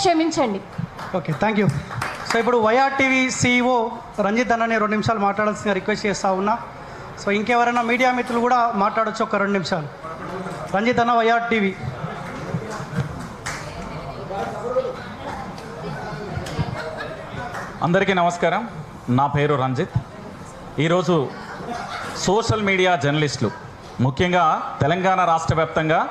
క్షమించండి. Okay, thank you. So ఇప్పుడు YR TV CEO Ranjith అన్నని 2 నిమిషాలు మాట్లాడాల్సిందిగా రిక్వెస్ట్ చేస్తూ ఉన్నా. సో ఇంకెవరైనా మీడియా మిత్రులు కూడా మాట్లాడచ్చు ఒక 2 నిమిషాలు. రంజిత్ అన్న, వైఆర్ టీవీ. అందరికీ నమస్కారం. నా పేరు రంజిత్. ఈరోజు సోషల్ మీడియా జర్నలిస్టులు, ముఖ్యంగా తెలంగాణ రాష్ట్ర వ్యాప్తంగా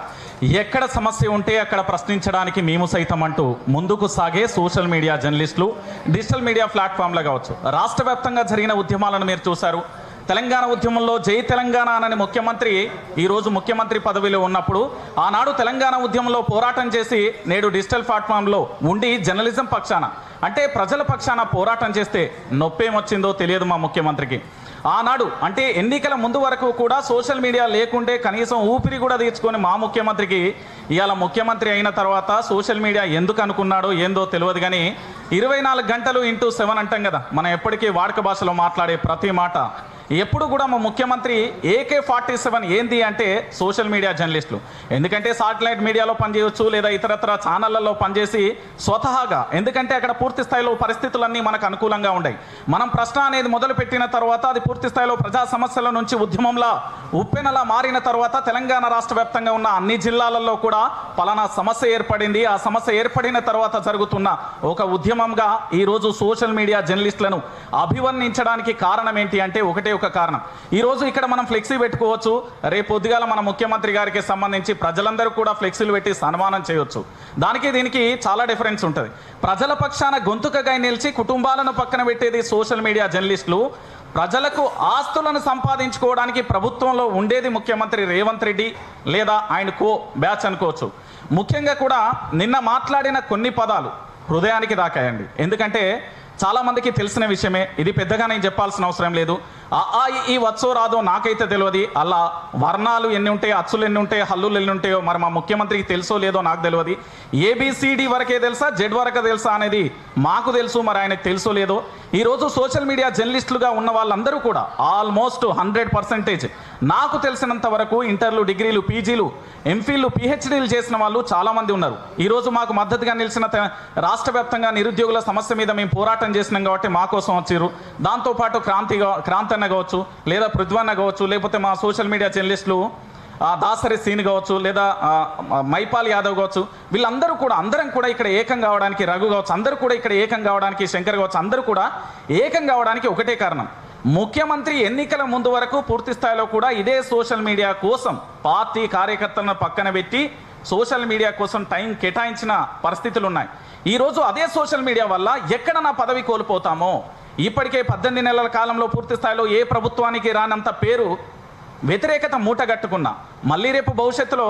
ఎక్కడ సమస్య ఉంటే అక్కడ ప్రశ్నించడానికి మేము సైతం అంటూ ముందుకు సాగే సోషల్ మీడియా జర్నలిస్టులు, డిజిటల్ మీడియా ప్లాట్ఫామ్లో కావచ్చు, రాష్ట్ర వ్యాప్తంగా జరిగిన ఉద్యమాలను మీరు చూశారు. తెలంగాణ ఉద్యమంలో జై తెలంగాణ అని ముఖ్యమంత్రి ఈరోజు ముఖ్యమంత్రి పదవిలో ఉన్నప్పుడు ఆనాడు తెలంగాణ ఉద్యమంలో పోరాటం చేసి నేడు డిజిటల్ ప్లాట్ఫామ్లో ఉండి జర్నలిజం పక్షాన, అంటే ప్రజల పక్షాన పోరాటం చేస్తే నొప్పేమొచ్చిందో తెలియదు మా ముఖ్యమంత్రికి. ఆనాడు అంటే ఎన్నికల ముందు వరకు కూడా సోషల్ మీడియా లేకుంటే కనీసం ఊపిరి కూడా తీర్చుకొని మా ముఖ్యమంత్రికి ఇవాళ ముఖ్యమంత్రి అయిన తర్వాత సోషల్ మీడియా ఎందుకు అనుకున్నాడో ఏందో తెలియదు. కానీ 24 గంటలు ఇంటూ 7 అంటాం కదా, మనం ఎప్పటికీ వాడుక భాషలో మాట్లాడే ప్రతి మాట ఎప్పుడు కూడా మా ముఖ్యమంత్రి AK-47 ఏంది అంటే సోషల్ మీడియా జర్నలిస్టులు. ఎందుకంటే సాటిలైట్ మీడియాలో పనిచేయవచ్చు, లేదా ఇతరత్ర ఛానళ్లలో పనిచేసి స్వతహాగా, ఎందుకంటే అక్కడ పూర్తి స్థాయిలో పరిస్థితులన్నీ మనకు అనుకూలంగా ఉన్నాయి. మనం ప్రశ్న అనేది మొదలు పెట్టిన తర్వాత అది పూర్తి స్థాయిలో ప్రజా సమస్యల నుంచి ఉద్యమంలా ఉప్పెనలా మారిన తర్వాత తెలంగాణ రాష్ట్ర వ్యాప్తంగా ఉన్న అన్ని జిల్లాలలో కూడా పలానా సమస్య ఏర్పడింది. ఆ సమస్య ఏర్పడిన తర్వాత జరుగుతున్న ఒక ఉద్యమంగా ఈరోజు సోషల్ మీడియా జర్నలిస్టులను అభివర్ణించడానికి కారణం ఏంటి అంటే ఒకటే ఒక కారణం. ఈరోజు ఇక్కడ మనం ఫ్లెక్సీ పెట్టుకోవచ్చు, రేపు పొద్దుగాల మన ముఖ్యమంత్రి గారికి సంబంధించి ప్రజలందరూ కూడా ఫ్లెక్సీలు పెట్టి సన్మానం చేయవచ్చు. దానికి దీనికి చాలా డిఫరెన్స్ ఉంటుంది. ప్రజల పక్షాన గొంతుకగా నిలిచి కుటుంబాలను పక్కన పెట్టేది సోషల్ మీడియా జర్నలిస్టులు. ప్రజలకు ఆస్తులను సంపాదించుకోవడానికి ప్రభుత్వంలో ఉండేది ముఖ్యమంత్రి రేవంత్ రెడ్డి లేదా ఆయన బ్యాచ్ అనుకోవచ్చు. ముఖ్యంగా కూడా నిన్న మాట్లాడిన కొన్ని పదాలు హృదయానికి తాకాయండి. ఎందుకంటే చాలామందికి తెలిసిన విషయమే, ఇది పెద్దగా నేను చెప్పాల్సిన అవసరం లేదు. ఈ వచ్చో రాదో నాకైతే తెలియదు. అలా వర్ణాలు ఎన్ని ఉంటాయో, అచ్చులు ఎన్ని ఉంటాయో, హల్లులు ఎన్ని ఉంటాయో మరి మా ముఖ్యమంత్రికి తెలుసో లేదో నాకు తెలియదు. ABCD వరకే తెలుసా, Z వరకే తెలుసా అనేది మాకు తెలుసు, మరి ఆయనకు తెలుసో లేదో. ఈరోజు సోషల్ మీడియా జర్నలిస్టులుగా ఉన్న వాళ్ళందరూ కూడా ఆల్మోస్ట్ 100% నాకు తెలిసినంత వరకు ఇంటర్లు, డిగ్రీలు, PGలు, MPhilలు, PhDలు చేసిన వాళ్ళు చాలామంది ఉన్నారు. ఈరోజు మాకు మద్దతుగా నిలిచిన రాష్ట్ర వ్యాప్తంగా నిరుద్యోగుల సమస్య మీద మేము పోరాటం చేసినాం కాబట్టి మా కోసం వచ్చారు. దాంతోపాటు క్రాంతి అన్న కావచ్చు, లేదా పృథ్వన్న కావచ్చు, లేకపోతే మా సోషల్ మీడియా జర్నలిస్టులు దాసరి సీన్ కావచ్చు, లేదా మైపాల్ యాదవ్ కావచ్చు, వీళ్ళందరూ కూడా అందరం కూడా ఇక్కడ ఏకం కావడానికి, రఘు కావచ్చు, అందరూ కూడా ఇక్కడ ఏకం కావడానికి, శంకర్ కావచ్చు, అందరూ కూడా ఏకం కావడానికి ఒకటే కారణం. ముఖ్యమంత్రి ఎన్నికల ముందు వరకు పూర్తి స్థాయిలో కూడా ఇదే సోషల్ మీడియా కోసం పార్టీ కార్యకర్తలను పక్కన పెట్టి సోషల్ మీడియా కోసం టైం కేటాయించిన పరిస్థితులు ఉన్నాయి. ఈరోజు అదే సోషల్ మీడియా వల్ల ఎక్కడ నా పదవి కోల్పోతామో, ఇప్పటికే 18 నెలల కాలంలో పూర్తి స్థాయిలో ఏ ప్రభుత్వానికి రానంత పేరు వ్యతిరేకత మూటగట్టుకున్నా, మళ్ళీ రేపు భవిష్యత్తులో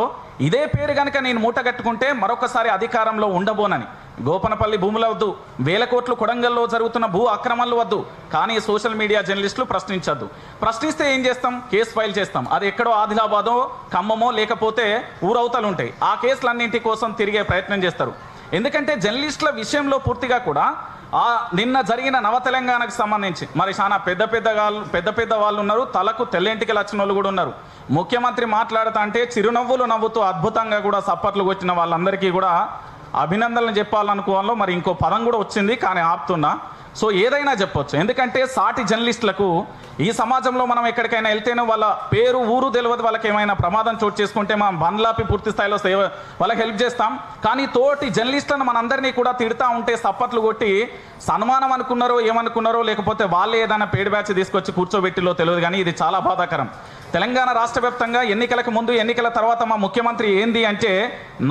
ఇదే పేరు కనుక నేను మూటగట్టుకుంటే మరొకసారి అధికారంలో ఉండబోనని. గోపనపల్లి భూముల వద్దు, 1000 కోట్లు కొడంగల్లో జరుగుతున్న భూ అక్రమాలు వద్దు, కానీ సోషల్ మీడియా జర్నలిస్టులు ప్రశ్నించద్దు. ప్రశ్నిస్తే ఏం చేస్తాం? కేసు ఫైల్ చేస్తాం. అది ఎక్కడో ఆదిలాబాదో, ఖమ్మమో, లేకపోతే ఊరవతలు ఉంటాయి. ఆ కేసులన్నింటి కోసం తిరిగే ప్రయత్నం చేస్తారు. ఎందుకంటే జర్నలిస్టుల విషయంలో పూర్తిగా కూడా నిన్న జరిగిన నవ తెలంగాణకు సంబంధించి మరి చాలా పెద్ద వాళ్ళు ఉన్నారు, తలకు తెల్లెంటికి వచ్చిన వాళ్ళు కూడా ఉన్నారు. ముఖ్యమంత్రి మాట్లాడుతా అంటే చిరునవ్వులు నవ్వుతూ అద్భుతంగా కూడా సప్పట్లు కొట్టిన వాళ్ళందరికీ కూడా అభినందనలు చెప్పాలనుకోవాలో మరి ఇంకో పదం కూడా వచ్చింది, కానీ ఆపుతున్నా. సో ఏదైనా చెప్పొచ్చు, ఎందుకంటే సాటి జర్నలిస్టులకు ఈ సమాజంలో మనం ఎక్కడికైనా వెళ్తేనే వాళ్ళ పేరు ఊరు తెలియదు, వాళ్ళకి ఏమైనా ప్రమాదం చోటు చేసుకుంటే మనం బండ్లాపి పూర్తి స్థాయిలో వాళ్ళకి హెల్ప్ చేస్తాం. కానీ తోటి జర్నలిస్టులను మనందరినీ కూడా తిడతా ఉంటే సప్పట్లు కొట్టి సన్మానం అనుకున్నారో ఏమనుకున్నారో, లేకపోతే వాళ్ళే ఏదైనా పేడ్ బ్యాచ్ తీసుకొచ్చి కూర్చోబెట్టిలో తెలియదు. కానీ ఇది చాలా బాధాకరం. తెలంగాణ రాష్ట్ర వ్యాప్తంగా ఎన్నికలకు ముందు, ఎన్నికల తర్వాత మా ముఖ్యమంత్రి ఏంది అంటే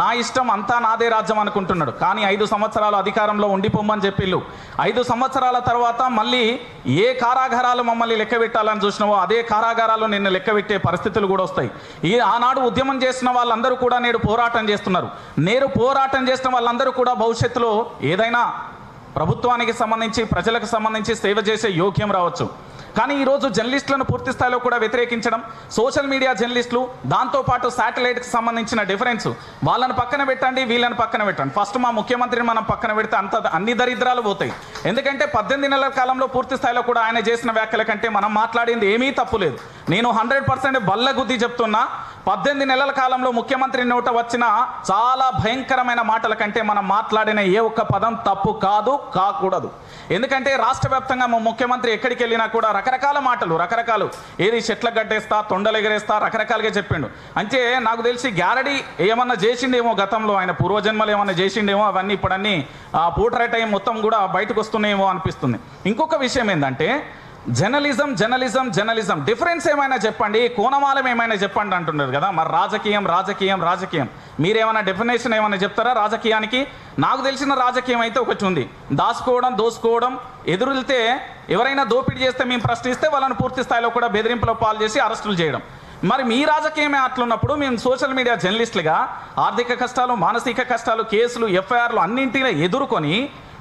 నా ఇష్టం అంతా నాదే రాజ్యం అనుకుంటున్నాడు. కానీ 5 సంవత్సరాలు అధికారంలో ఉండిపోమని చెప్పిళ్ళు. 5 సంవత్సరాల తర్వాత మళ్ళీ ఏ కారాగారాలు మమ్మల్ని లెక్క పెట్టాలని చూసినావో అదే కారాగారాలు నిన్ను లెక్క పెట్టే పరిస్థితులు కూడా వస్తాయి. ఆనాడు ఉద్యమం చేసిన వాళ్ళందరూ కూడా నేడు పోరాటం చేస్తున్నారు. నేడు పోరాటం చేసిన వాళ్ళందరూ కూడా భవిష్యత్తులో ఏదైనా ప్రభుత్వానికి సంబంధించి, ప్రజలకు సంబంధించి సేవ చేసే యోగ్యం రావచ్చు. కానీ ఈరోజు జర్నలిస్టులను పూర్తి స్థాయిలో కూడా వ్యతిరేకించడం, సోషల్ మీడియా జర్నలిస్టులు, దాంతోపాటు శాటిలైట్కి సంబంధించిన డిఫరెన్స్, వాళ్ళని పక్కన పెట్టండి, వీళ్ళని పక్కన పెట్టండి. ఫస్ట్ మా ముఖ్యమంత్రిని మనం పక్కన పెడితే అన్ని దరిద్రాలు పోతాయి. ఎందుకంటే 18 నెలల కాలంలో పూర్తి స్థాయిలో కూడా ఆయన చేసిన వ్యాఖ్యల కంటే మనం మాట్లాడింది ఏమీ తప్పులేదు. నేను 100% బల్లగుద్ది చెప్తున్నా. 18 నెలల కాలంలో ముఖ్యమంత్రి నోట వచ్చిన చాలా భయంకరమైన మాటల కంటే మనం మాట్లాడిన ఏ ఒక్క పదం తప్పు కాదు, కాకూడదు. ఎందుకంటే రాష్ట్ర వ్యాప్తంగా మా ముఖ్యమంత్రి ఎక్కడికి వెళ్ళినా కూడా రకరకాల మాటలు, రకరకాలు ఏది చెట్ల గడ్డేస్తా, తొండలు ఎగరేస్తా, రకరకాలుగా చెప్పిండు. అంటే నాకు తెలిసి గ్యారడీ ఏమన్నా చేసిండేమో గతంలో, ఆయన పూర్వజన్మలు ఏమన్నా చేసిండేమో, అవన్నీ ఇప్పుడన్నీ పూటరే టైం మొత్తం కూడా బయటకు వస్తున్నాయేమో అనిపిస్తుంది. ఇంకొక విషయం ఏంటంటే జర్నలిజం డిఫరెన్స్ ఏమైనా చెప్పండి, కోణమాలం ఏమైనా చెప్పండి అంటున్నారు కదా. మరి రాజకీయం మీరేమైనా డెఫినేషన్ ఏమైనా చెప్తారా రాజకీయానికి? నాకు తెలిసిన రాజకీయం అయితే ఒకటి ఉంది, దోసుకోవడం, ఎదురుళ్తే ఎవరైనా దోపిడీ చేస్తే మేము ప్రశ్నిస్తే వాళ్ళని పూర్తి స్థాయిలో కూడా బెదిరింపుల పాలు చేసి అరెస్టులు చేయడం. మరి మీ రాజకీయమే అట్లున్నప్పుడు మేము సోషల్ మీడియా జర్నలిస్టులుగా ఆర్థిక కష్టాలు, మానసిక కష్టాలు, కేసులు, ఎఫ్ఐఆర్లు అన్నింటినీ ఎదుర్కొని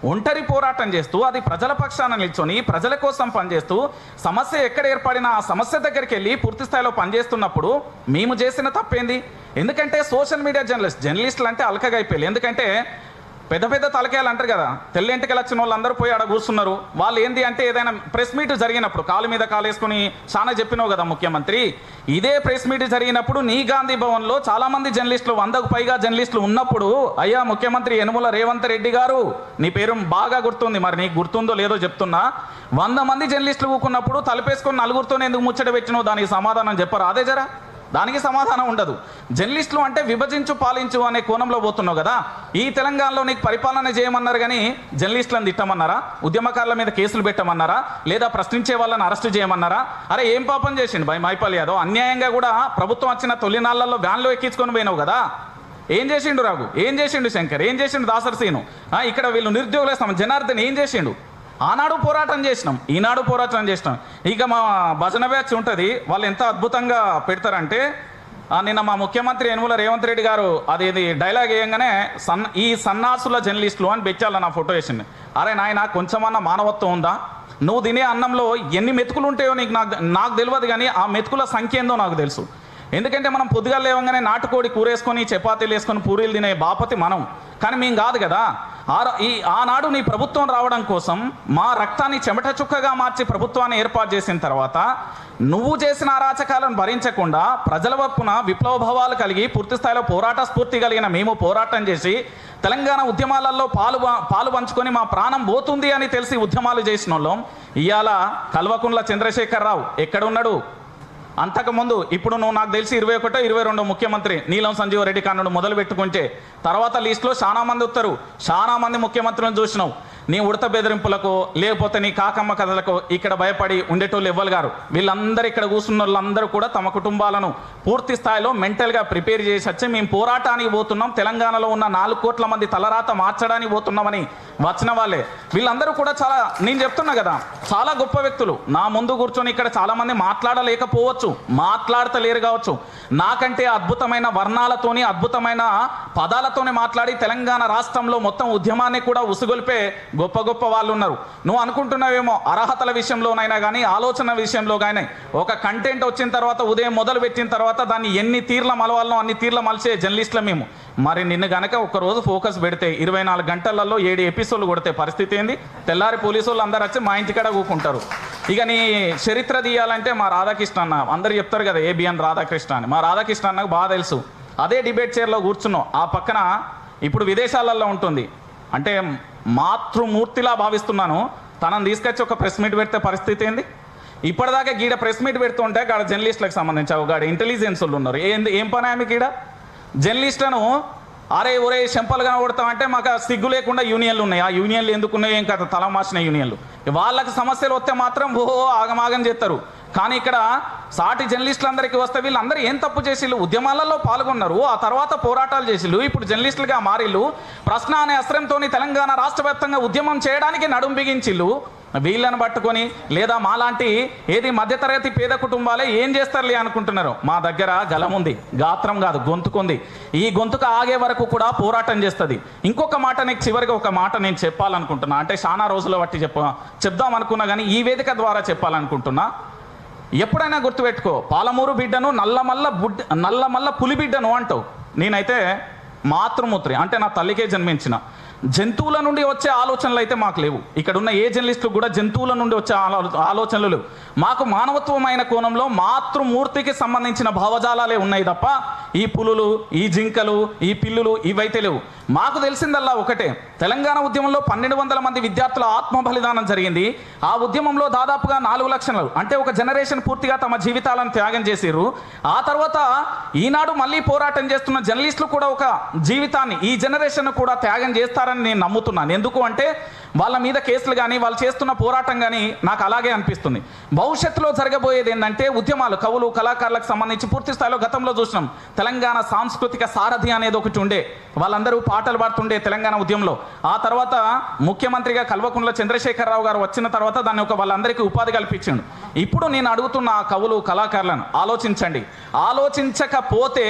ఒంటరి పోరాటం చేస్తూ అది ప్రజల పక్షాన నిల్చొని ప్రజల కోసం పనిచేస్తూ సమస్య ఎక్కడ ఏర్పడినా ఆ సమస్య దగ్గరికి వెళ్ళి పూర్తి స్థాయిలో పనిచేస్తున్నప్పుడు మేము చేసిన తప్పేంది? ఎందుకంటే సోషల్ మీడియా జర్నలిస్టులు అంటే అలకగా అయిపోయారు. ఎందుకంటే పెద్ద తలకాయలు అంటారు కదా, తెల్లింటికి వచ్చిన వాళ్ళందరూ పోయి ఆడ కూర్చున్నారు. వాళ్ళు ఏంది అంటే ఏదైనా ప్రెస్ మీట్ జరిగినప్పుడు కాలు మీద కాలేసుకుని చాలా చెప్పినావు కదా ముఖ్యమంత్రి, ఇదే ప్రెస్ మీట్ జరిగినప్పుడు నీ గాంధీ భవన్లో చాలామంది జర్నలిస్టులు, 100కు పైగా జర్నలిస్టులు ఉన్నప్పుడు, అయ్యా ముఖ్యమంత్రి యనుమల రేవంత్ రెడ్డి గారు, నీ పేరు బాగా గుర్తుంది, మరి నీకు గుర్తుందో లేదో చెప్తున్నా, 100 మంది జర్నలిస్టులు ఊకున్నప్పుడు తలపేసుకొని నలుగురితోనే ఎందుకు ముచ్చట పెట్టినావు? దానికి సమాధానం చెప్పరా? అదే జరా దానికి సమాధానం ఉండదు. జర్నలిస్టులు అంటే విభజించు పాలించు అనే కోణంలో పోతున్నావు కదా. ఈ తెలంగాణలో నీకు పరిపాలన చేయమన్నారు కానీ జర్నలిస్టులను తిట్టమన్నారా? ఉద్యమకారుల మీద కేసులు పెట్టమన్నారా? లేదా ప్రశ్నించే వాళ్ళని అరెస్టు చేయమన్నారా? అరే ఏం పాపం చేసిండు భయ్ మైపాల్ యాదవ్? అన్యాయంగా కూడా ప్రభుత్వం వచ్చిన తొలినాళ్లలో వ్యాన్లో ఎక్కించుకొని పోయినావు కదా. ఏం చేసిండు రాఘు? ఏం చేసిండు శంకర్? ఏం చేసిండు దాసరసీను? ఇక్కడ వీళ్ళు నిరుద్యోగులు వేస్తాం జనార్దన్ ఏం చేసిండు? ఆనాడు పోరాటం చేసినాం, ఈనాడు పోరాటం చేసినాం. ఇక మా భజన బ్యాచ్ ఉంటుంది, వాళ్ళు ఎంత అద్భుతంగా పెడతారంటే, నిన్న మా ముఖ్యమంత్రి యనుమల రేవంత్ రెడ్డి గారు అది డైలాగ్ వేయంగానే ఈ సన్నాసుల జర్నలిస్టులు అని బెచ్చాల నా ఫోటో వేసింది. అరే నాయన కొంచెమన్నా మానవత్వం ఉందా? నువ్వు తినే అన్నంలో ఎన్ని మెతుకులు ఉంటాయో నాకు తెలియదు, కానీ ఆ మెతుకుల సంఖ్య ఏందో నాకు తెలుసు. ఎందుకంటే మనం పొద్దుగా లేవగానే నాటుకోడి కూరేసుకొని చపాతీలు వేసుకొని పూరీలు తినే బాపతి మనం, కానీ మేము కాదు కదా. ఆనాడు నీ ప్రభుత్వం రావడం కోసం మా రక్తాన్ని చెమట చుక్కగా మార్చి ప్రభుత్వాన్ని ఏర్పాటు చేసిన తర్వాత నువ్వు చేసిన అరాచకాలను భరించకుండా ప్రజల వైపున విప్లవ భావాలు కలిగి పూర్తి స్థాయిలో పోరాట స్ఫూర్తి కలిగిన మేము పోరాటం చేసి తెలంగాణ ఉద్యమాలలో పాలు పంచుకొని మా ప్రాణం పోతుంది అని తెలిసి ఉద్యమాలు చేసిన వాళ్ళం ఇవాళ కల్వకుంట్ల చంద్రశేఖరరావు ఎక్కడున్నాడు? అంతకుముందు ఇప్పుడు నువ్వు నాకు తెలిసి 21, 22 ముఖ్యమంత్రి నీలం సంజీవ రెడ్డి కానుడు మొదలు పెట్టుకుంటే తర్వాత లిస్టులో చాలా మంది వస్తారు. చాలా మంది ముఖ్యమంత్రులను చూసినావు. నీ ఉడత బెదిరింపులకు లేకపోతే నీ కాకమ్మ కథలకు ఇక్కడ భయపడి ఉండేటోళ్ళు ఎవ్వరు గారు. వీళ్ళందరూ ఇక్కడ కూర్చున్న వాళ్ళందరూ కూడా తమ కుటుంబాలను పూర్తి స్థాయిలో మెంటల్గా ప్రిపేర్ చేసి వచ్చి మేము పోరాటానికి పోతున్నాం, తెలంగాణలో ఉన్న 4 కోట్ల మంది తలరాత మార్చడానికి పోతున్నామని వచ్చిన వాళ్ళే. వీళ్ళందరూ కూడా చాలా, నేను చెప్తున్నా కదా, చాలా గొప్ప వ్యక్తులు. నా ముందు కూర్చొని ఇక్కడ చాలామంది మాట్లాడలేకపోవచ్చు, మాట్లాడతలేరు కావచ్చు. నాకంటే అద్భుతమైన వర్ణాలతోని అద్భుతమైన పదాలతోని మాట్లాడి తెలంగాణ రాష్ట్రంలో మొత్తం ఉద్యమాన్ని కూడా ఉసుగొల్పే గొప్ప వాళ్ళు ఉన్నారు. నువ్వు అనుకుంటున్నావేమో అర్హతల విషయంలోనైనా కానీ ఆలోచన విషయంలో కానీ ఒక కంటెంట్ వచ్చిన తర్వాత ఉదయం మొదలు పెట్టిన తర్వాత దాన్ని ఎన్ని తీర్ల మలవాలనో అన్ని తీర్ల మలిచే జర్నలిస్టులు మేము. మరి నిన్ను గనక ఒక్కరోజు ఫోకస్ పెడితే 24 గంటలలో 7 ఎపిసోడ్లు కొడితే పరిస్థితి ఏంది? తెల్లారి పోలీసు వాళ్ళు అందరూ వచ్చి మా ఇంటికాడ కూకుంటారు. ఇక నీ చరిత్ర తీయాలంటే మా రాధాకృష్ణ అన్న, అందరు చెప్తారు కదా ఏబిఎన్ రాధాకృష్ణ అని, మా రాధాకృష్ణ అన్నకు బాగా తెలుసు. అదే డిబేట్ చైర్లో కూర్చున్నాం, ఆ పక్కన ఇప్పుడు విదేశాలలో ఉంటుంది అంటే మాతృమూర్తిలా భావిస్తున్నాను, తనని తీసుకొచ్చి ఒక ప్రెస్ మీట్ పెడితే పరిస్థితి ఏంది? ఇప్పటిదాకా గీడ ప్రెస్ మీట్ పెడుతుంటే అక్కడ జర్నలిస్టులకు సంబంధించి ఒక ఇంటెలిజెన్స్ వాళ్ళు ఉన్నారు. ఏం పని ఆమె గీడ జర్నలిస్టులను అరే ఒరే చెంపలు కనబడతామంటే మాకు సిగ్గు లేకుండా యూనియన్లు ఉన్నాయి. ఆ యూనియన్లు ఎందుకున్నాయి? ఏం కదా తల మార్చిన యూనియన్లు. వాళ్ళకి సమస్యలు వస్తే మాత్రం ఆగమాగం చేస్తారు. కానీ ఇక్కడ సాటి జర్నలిస్టులందరికీ వస్తే వీళ్ళందరూ ఏం తప్పు చేసిళ్ళు? ఉద్యమాలలో పాల్గొన్నారు, ఆ తర్వాత పోరాటాలు చేసిళ్ళు, ఇప్పుడు జర్నలిస్టులుగా మారిళ్ళు, ప్రశ్న అనే అస్త్రంతో తెలంగాణ రాష్ట్ర వ్యాప్తంగా ఉద్యమం చేయడానికి నడుం బిగించిళ్ళు. వీళ్ళని పట్టుకొని లేదా మాలాంటి ఏది మధ్యతరగతి పేద కుటుంబాలే ఏం చేస్తారులే అనుకుంటున్నారు. మా దగ్గర గలం ఉంది, గాత్రం కాదు గొంతుకుంది. ఈ గొంతుకు ఆగే వరకు కూడా పోరాటం చేస్తుంది. ఇంకొక మాట నీకు చివరిగా ఒక మాట నేను చెప్పాలనుకుంటున్నా, అంటే చాలా రోజుల బట్టి చెప్దాం అనుకున్నా కానీ ఈ వేదిక ద్వారా చెప్పాలనుకుంటున్నా. ఎప్పుడైనా గుర్తుపెట్టుకో, పాలమూరు బిడ్డను నల్లమల్ల పులి బిడ్డను అంటావు. నేనైతే మాతృమూర్తి అంటే నా తల్లికే జన్మించిన జంతువుల నుండి వచ్చే ఆలోచనలు అయితే మాకు లేవు. ఇక్కడ ఉన్న ఏ జర్నలిస్టులు కూడా జంతువుల నుండి వచ్చే ఆలోచనలు లేవు. మాకు మానవత్వమైన కోణంలో మాతృమూర్తికి సంబంధించిన భావజాలాలే ఉన్నాయి తప్ప ఈ పులులు, ఈ జింకలు, ఈ పిల్లులు ఇవైతే లేవు. మాకు తెలిసిందల్లా ఒకటే, తెలంగాణ ఉద్యమంలో 1200 మంది విద్యార్థుల ఆత్మ బలిదానం జరిగింది. ఆ ఉద్యమంలో దాదాపుగా 4 లక్షలు అంటే ఒక జనరేషన్ పూర్తిగా తమ జీవితాలను త్యాగం చేసిర్రు. ఆ తర్వాత ఈనాడు మళ్ళీ పోరాటం చేస్తున్న జర్నలిస్టులు కూడా ఒక జీవితాన్ని ఈ జనరేషన్ కూడా త్యాగం చేస్తారని నేను నమ్ముతున్నాను. ఎందుకు అంటే వాళ్ళ మీద కేసులు కానీ వాళ్ళు చేస్తున్న పోరాటం కానీ నాకు అలాగే అనిపిస్తుంది. భవిష్యత్తులో జరగబోయేది ఏంటంటే ఉద్యమాలు, కవులు, కళాకారులకు సంబంధించి పూర్తి స్థాయిలో గతంలో చూసినాం. తెలంగాణ సాంస్కృతిక సారథి అనేది ఒకటి ఉండే, వాళ్ళందరూ పాటలు పాడుతుండే తెలంగాణ ఉద్యమంలో. ఆ తర్వాత ముఖ్యమంత్రిగా కల్వకుంట్ల చంద్రశేఖరరావు గారు వచ్చిన తర్వాత దాన్ని వాళ్ళందరికీ ఉపాధి కల్పించిండు. ఇప్పుడు నేను అడుగుతున్న ఆ కవులు, కళాకారులను ఆలోచించండి. ఆలోచించకపోతే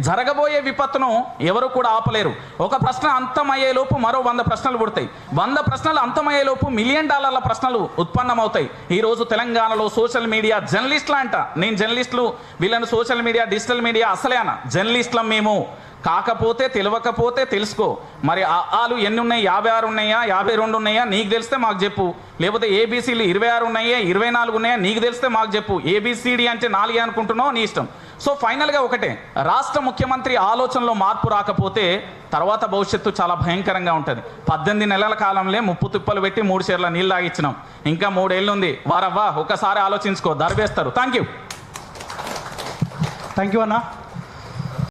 జరగబోయే విపత్తును ఎవరు కూడా ఆపలేరు. ఒక ప్రశ్న అంతమయ్యేలోపు మరో 100 ప్రశ్నలు పుడతాయి. 100 ప్రశ్నలు అంతమయ్యేలోపు $1 మిలియన్ ప్రశ్నలు ఉత్పన్నమవుతాయి. ఈరోజు తెలంగాణలో సోషల్ మీడియా జర్నలిస్టులు అంట, నేను జర్నలిస్టులు వీళ్ళని సోషల్ మీడియా, డిజిటల్ మీడియా అసలే అన్న జర్నలిస్టులం మేము. కాకపోతే తెలియకపోతే తెలుసుకో. మరి ఆలు ఎన్ని ఉన్నాయి? 56 ఉన్నాయా, 52 ఉన్నాయా? నీకు తెలిస్తే మాకు చెప్పు. లేకపోతే ఏబీసీలు 26 ఉన్నాయా, 24 ఉన్నాయా? నీకు తెలిస్తే మాకు చెప్పు. ఏబిసిడి అంటే 4 అనుకుంటున్నావు, నీ ఇష్టం. సో ఫైనల్గా ఒకటే, రాష్ట్ర ముఖ్యమంత్రి ఆలోచనలో మార్పు రాకపోతే తర్వాత భవిష్యత్తు చాలా భయంకరంగా ఉంటుంది. 18 నెలల కాలంలో 30 తిప్పలు పెట్టి 3 షేర్ల నీళ్ళు తాగిచ్చినాం. ఇంకా 3 ఏళ్ళు ఉంది. వారవ్వా ఒక్కసారి ఆలోచించుకో, దర్వేస్తారు. థ్యాంక్ యూ అన్న.